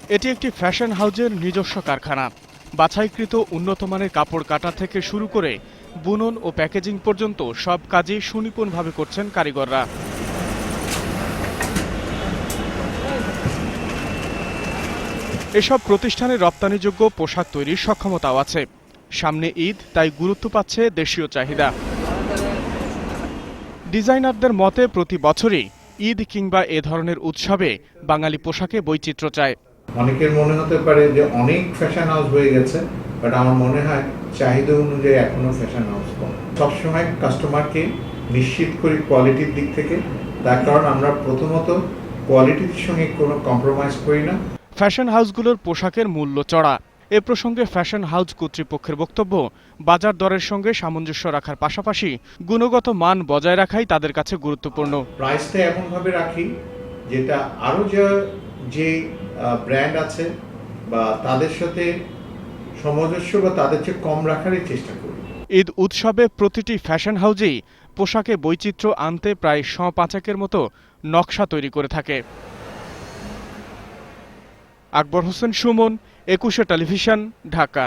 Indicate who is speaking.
Speaker 1: এটি একটি ফ্যাশন হাউজের নিজস্ব কারখানা। বাছাইকৃত উন্নতমানের কাপড় কাটা থেকে শুরু করে বুনন ও প্যাকেজিং পর্যন্ত সব কাজই সুনিপুণভাবে করছেন কারিগররা। এসব প্রতিষ্ঠানে রপ্তানিযোগ্য পোশাক তৈরির সক্ষমতাও আছে। সামনে ঈদ, তাই গুরুত্ব পাচ্ছে দেশীয় চাহিদা। ডিজাইনারদের মতে প্রতি বছরই ঈদ কিংবা এ ধরনের উৎসবে বাঙালি পোশাকে বৈচিত্র্য চায়।
Speaker 2: অনেকের মনে হতে পারে যে অনেক ফ্যাশন হাউস হয়ে গেছে, বাট আমার মনে হয় চাহিদা অনুযায়ী এখনো ফ্যাশন হাউস কম। সবসময় কাস্টমারকে নিশ্চিত করি কোয়ালিটির দিক থেকে, তার কারণ আমরা প্রথমত কোয়ালিটির সঙ্গে কোনো কম্প্রোমাইজ করি না।
Speaker 1: ফ্যাশন হাউসগুলোর পোশাকের মূল্য চড়া। এ প্রসঙ্গে ফ্যাশন হাউস কর্তৃপক্ষের বক্তব্য, বাজার দরের সঙ্গে সামঞ্জস্য রাখার পাশাপাশি গুণগত মান বজায় রাখাই তাদের কাছে গুরুত্বপূর্ণ।
Speaker 2: প্রাইসটা এমনভাবে রাখি যেটা আরও যে ব্র্যান্ড আছে বা তাদের সাথে সামঞ্জস্য বা তাদের চেয়ে কম রাখারই চেষ্টা করি।
Speaker 1: ঈদ উৎসবে প্রতিটি ফ্যাশন হাউজেই পোশাকে বৈচিত্র্য আনতে প্রায় ৫০০ মতো নকশা তৈরি করে থাকে। আকবর হোসেন সুমন, ২১ টেলিভিশন, ঢাকা।